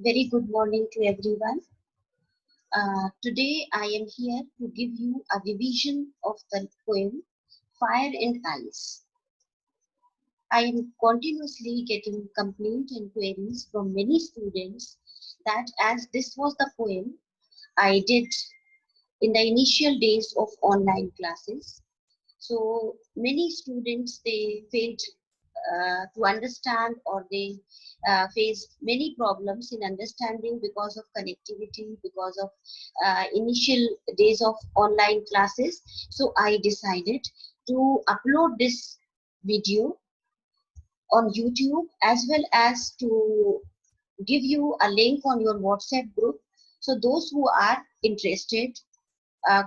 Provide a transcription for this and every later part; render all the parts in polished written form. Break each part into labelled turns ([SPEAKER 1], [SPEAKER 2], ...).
[SPEAKER 1] Very good morning to everyone. Today I am here to give you a revision of the poem Fire and Ice. I am continuously getting complaints and queries from many students that as this was the poem I did in the initial days of online classes. So many students they failed to understand or they faced many problems in understanding because of connectivity, because of initial days of online classes. So I decided to upload this video on YouTube as well as to give you a link on your WhatsApp group. So those who are interested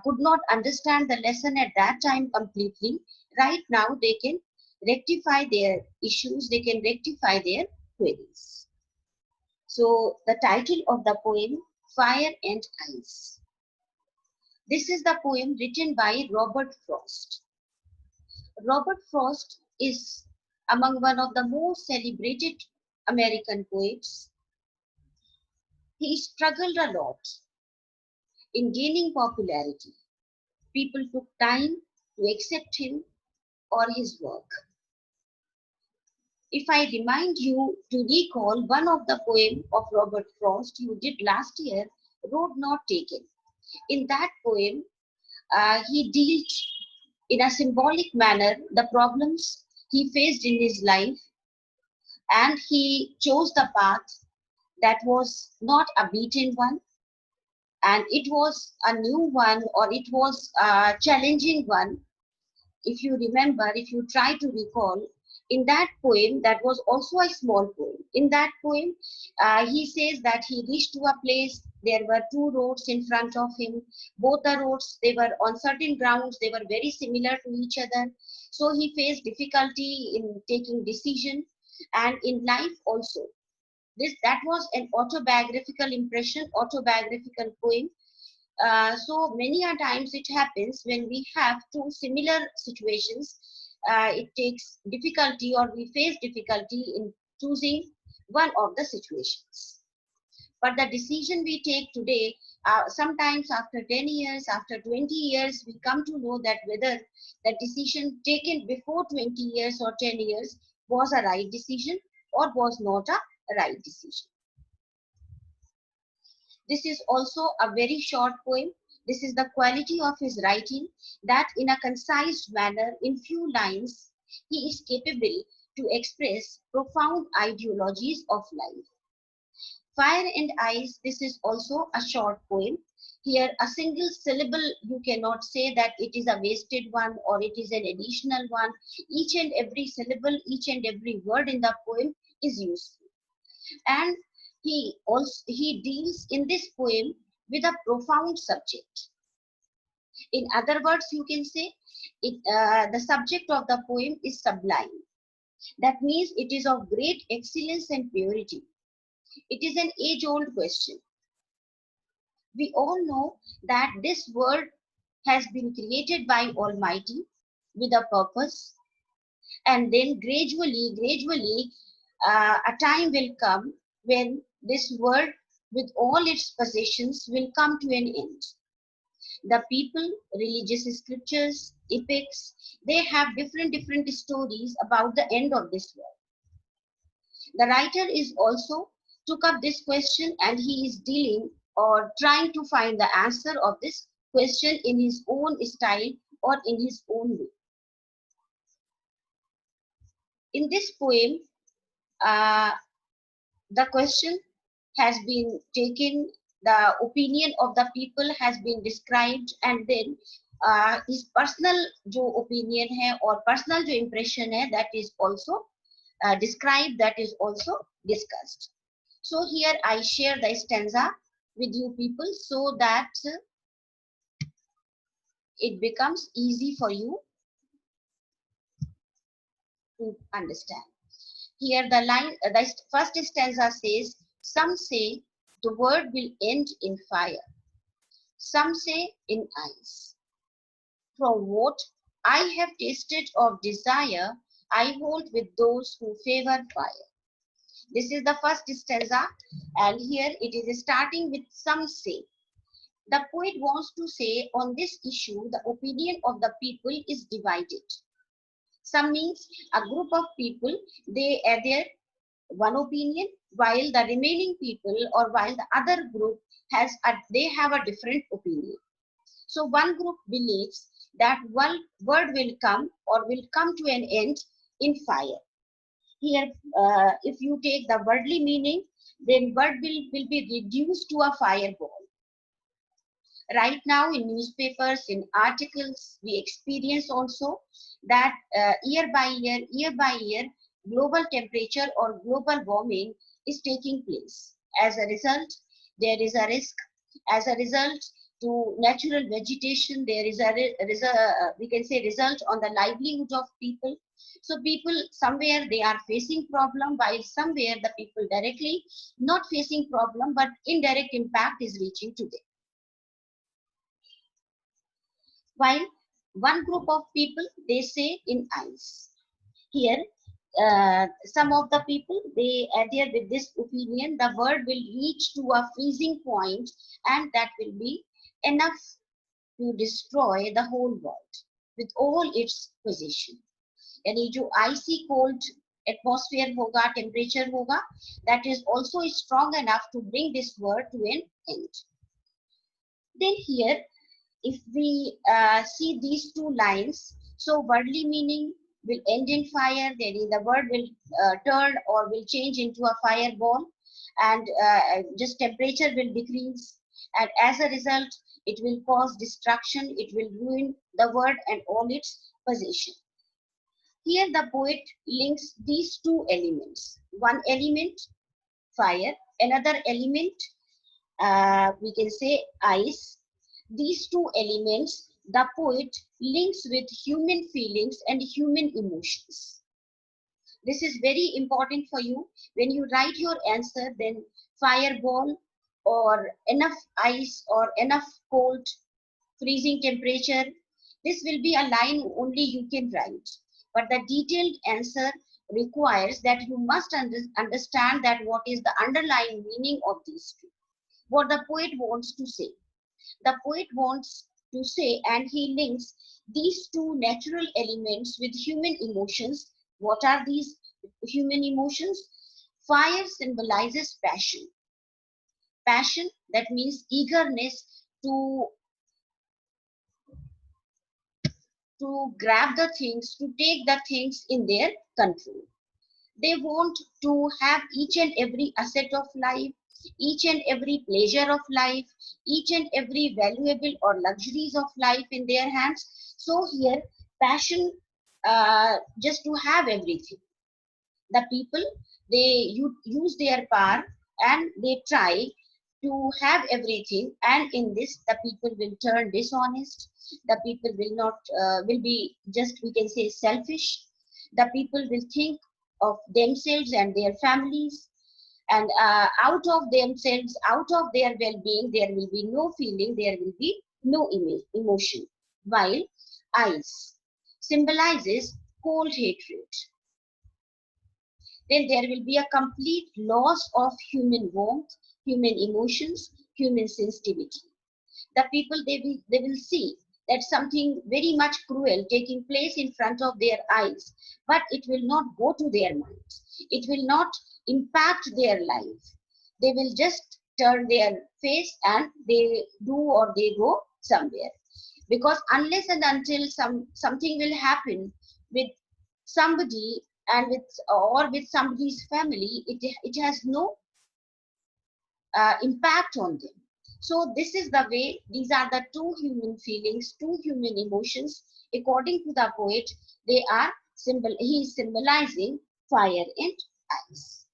[SPEAKER 1] could not understand the lesson at that time completely, right now they can rectify their issues, they can rectify their queries. So the title of the poem, Fire and Ice. This is the poem written by Robert Frost. Robert Frost is among one of the most celebrated American poets. He struggled a lot in gaining popularity. People took time to accept him or his work. If I remind you to recall one of the poems of Robert Frost you did last year, Road Not Taken. In that poem, he dealt in a symbolic manner the problems he faced in his life, and he chose the path that was not a beaten one, and it was a new one, or it was a challenging one. If you remember, if you try to recall, in that poem, that was also a small poem. In that poem, he says that he reached to a place, there were two roads in front of him. Both the roads, they were on certain grounds, they were very similar to each other. So he faced difficulty in taking decision, and in life also. That was an autobiographical impression, autobiographical poem. So many a times it happens when we have two similar situations, it takes difficulty or we face difficulty in choosing one of the situations. But the decision we take today, sometimes after 10 years, after 20 years, we come to know that whether the decision taken before 20 years or 10 years was a right decision or was not a right decision. This is also a very short poem. This is the quality of his writing, that in a concise manner, in few lines, he is capable to express profound ideologies of life. Fire and Ice, this is also a short poem. Here, a single syllable, you cannot say that it is a wasted one or it is an additional one. Each and every syllable, each and every word in the poem is useful. And he deals in this poem with a profound subject. In other words, you can say the subject of the poem is sublime. That means it is of great excellence and purity. It is an age-old question. We all know that this world has been created by Almighty with a purpose, and then gradually, a time will come when this world with all its possessions will come to an end. The people, religious scriptures, epics, they have different stories about the end of this world. The writer is also took up this question, and he is dealing or trying to find the answer of this question in his own style or in his own way. In this poem, uh, the question has been taken, the opinion of the people has been described, and then his personal जो opinion है और personal जो impression है, that is also described, that is also discussed. So here I share the stanza with you people so that it becomes easy for you to understand. Here the line, the first stanza says, some say the world will end in fire. Some say in ice. From what I have tasted of desire, I hold with those who favor fire. This is the first stanza, and here it is starting with some say. The poet wants to say on this issue, the opinion of the people is divided. Some means a group of people, they are their one opinion, while the remaining people or while the other group they have a different opinion. So one group believes that one word will come or will come to an end in fire. Here, if you take the worldly meaning, then word will be reduced to a fireball. Right now in newspapers, in articles, we experience also that year by year, global temperature or global warming is taking place. As a result, there is a risk. As a result to natural vegetation, there is we can say result on the livelihood of people. So people somewhere they are facing problem, while somewhere the people directly not facing problem, but indirect impact is reaching to them. While one group of people, they say in ice. Here, some of the people, they adhere with this opinion, the world will reach to a freezing point, and that will be enough to destroy the whole world with all its possession. यानी जो icy cold atmosphere होगा, temperature होगा, that is also strong enough to bring this world to an end. Then here, if we see these two lines, so worldly meaning will end in fire, then the word will turn or will change into a fireball, and just temperature will decrease, and as a result it will cause destruction, it will ruin the world and all its possession. Here the poet links these two elements, one element fire, another element we can say ice. These two elements the poet links with human feelings and human emotions. This is very important for you. When you write your answer, then fireball or enough ice or enough cold, freezing temperature, this will be a line only you can write. But the detailed answer requires that you must understand that what is the underlying meaning of these two, what the poet wants to say. The poet wants to say, and he links these two natural elements with human emotions. What are these human emotions? Fire symbolizes passion. Passion, that means eagerness to grab the things, to take the things in their control. They want to have each and every asset of life, each and every pleasure of life, each and every valuable or luxuries of life in their hands. So here, passion just to have everything. The people, they use their power and they try to have everything, and in this the people will turn dishonest, the people will not will be just we can say selfish, the people will think of themselves and their families, and out of themselves, out of their well-being, there will be no feeling, there will be no emotion. While ice symbolizes cold hatred, then there will be a complete loss of human warmth, human emotions, human sensitivity. The people, they will see that something very much cruel taking place in front of their eyes, but it will not go to their minds. It will not impact their life. They will just turn their face and they do or they go somewhere. Because unless and until something will happen with somebody and with or with somebody's family, it has no impact on them. So this is the way, these are the two human feelings, two human emotions. According to the poet, they are he is symbolizing fire and ice.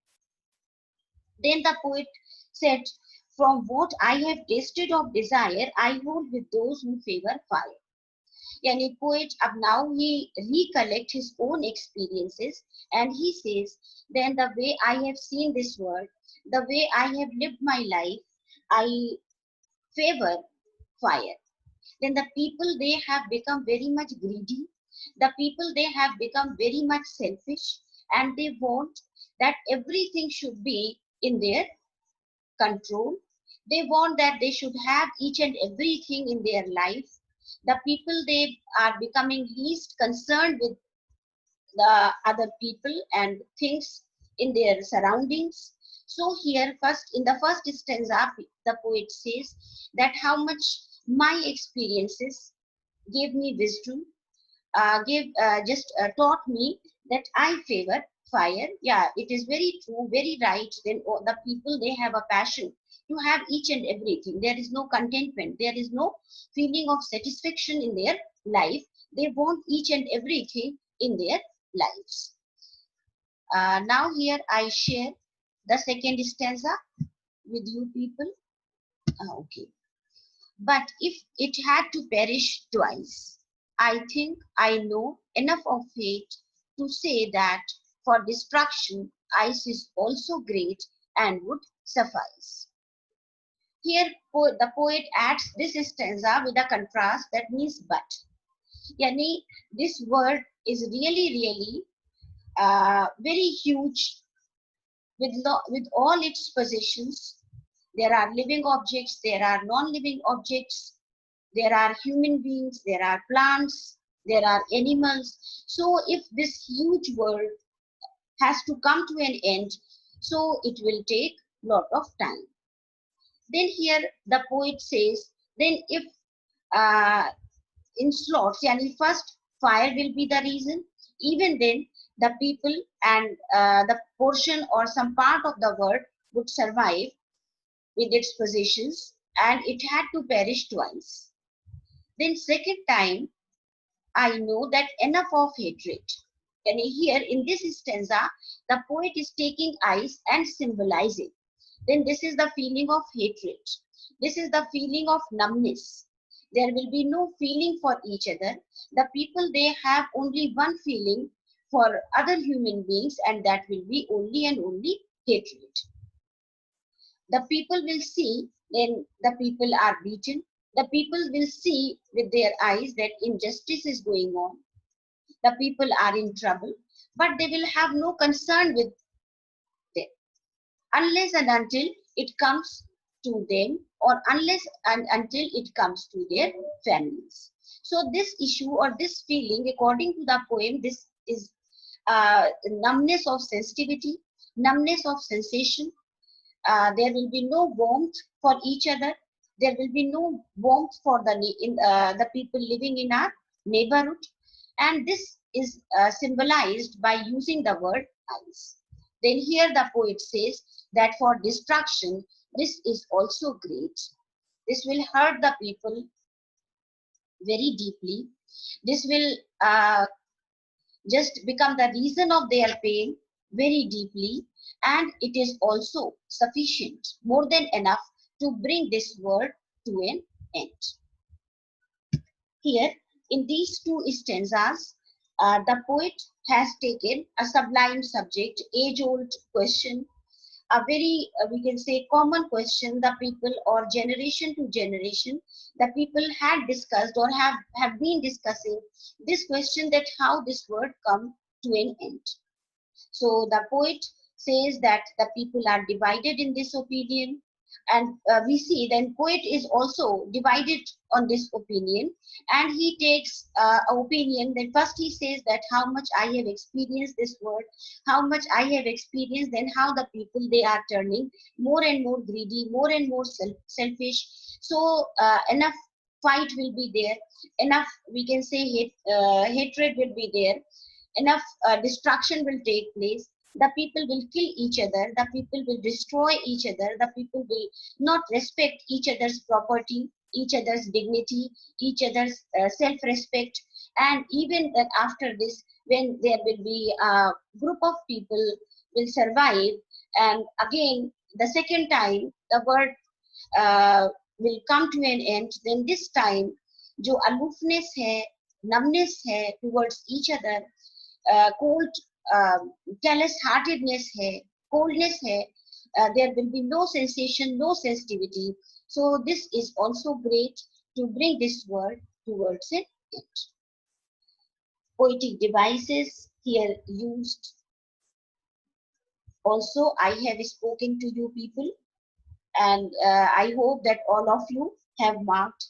[SPEAKER 1] Then the poet said, from what I have tasted of desire, I hold with those who favor fire. Yani poet अब now he recollect his own experiences and he says, then the way I have seen this world, the way I have lived my life, I favor fire. Then the people, they have become very much greedy. The people, they have become very much selfish, and they want that everything should be in their control. They want that they should have each and everything in their life. The people, they are becoming least concerned with the other people and things in their surroundings. So here first, in the first stanza, the poet says that how much my experiences gave me wisdom, gave just taught me that I favor fire. Yeah, it is very true, very right. Then the people, they have a passion to have each and everything. There is no contentment. There is no feeling of satisfaction in their life. They want each and everything in their lives. Now here I share the second stanza with you people. Okay. But if it had to perish twice, I think I know enough of fate to say that for destruction ice is also great and would suffice. Here the poet adds this stanza with a contrast that means but. Yani, this word is really very huge with all its positions. There are living objects, there are non-living objects, there are human beings, there are plants, there are animals. So if this huge world has to come to an end, so it will take lot of time. Then here the poet says, then if uh, in slots, yani first fire will be the reason, even then the people and the portion or some part of the world would survive with its possessions, and it had to perish twice. Then second time, I know that enough of hatred. And here in this stanza, the poet is taking ice and symbolizing. Then this is the feeling of hatred. This is the feeling of numbness. There will be no feeling for each other. The people, they have only one feeling for other human beings, and that will be only and only hatred. The people will see when the people are beaten. The people will see with their eyes that injustice is going on. The people are in trouble, but they will have no concern with them unless and until it comes to them, or unless and until it comes to their families. So this issue or this feeling, according to the poem, this is numbness of sensitivity, numbness of sensation. There will be no warmth for each other. There will be no warmth for the people living in our neighborhood. And this is symbolized by using the word ice. Then here the poet says that for destruction, this is also great. This will hurt the people very deeply. This will just become the reason of their pain very deeply, and it is also sufficient, more than enough, to bring this world to an end. Here, in these two stanzas, the poet has taken a sublime subject, age-old question, a very, we can say, common question the people or generation to generation, the people had discussed or have been discussing this question, that how this word come to an end. So the poet says that the people are divided in this opinion, and we see then poet is also divided on this opinion, and he takes opinion that first he says that how much I have experienced this word, how much I have experienced, then how the people, they are turning more and more greedy, more and more selfish. So enough fight will be there, enough, we can say, hatred will be there, enough destruction will take place. The people will kill each other, the people will destroy each other, the people will not respect each other's property, each other's dignity, each other's self-respect. And even that after this, when there will be a group of people will survive, and again the second time the world will come to an end, then this time जो aloofness है, numbness है towards each other, cold callous heartedness hai, coldness hai, there will be no sensation, no sensitivity. So this is also great to bring this word towards an end. Poetic devices here used Also, I have spoken to you people, and I hope that all of you have marked.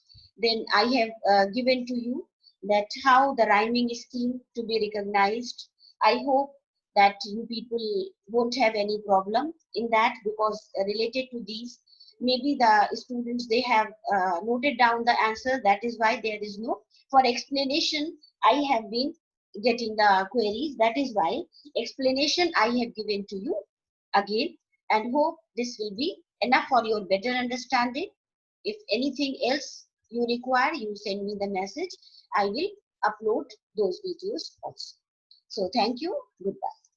[SPEAKER 1] Then I have given to you that how the rhyming scheme to be recognized. I hope that you people won't have any problem in that, because related to these, maybe the students, they have noted down the answer. That is why there is no, for explanation, I have been getting the queries. That is why explanation I have given to you again, and hope this will be enough for your better understanding. If anything else you require, you send me the message. I will upload those videos also. So thank you. Goodbye.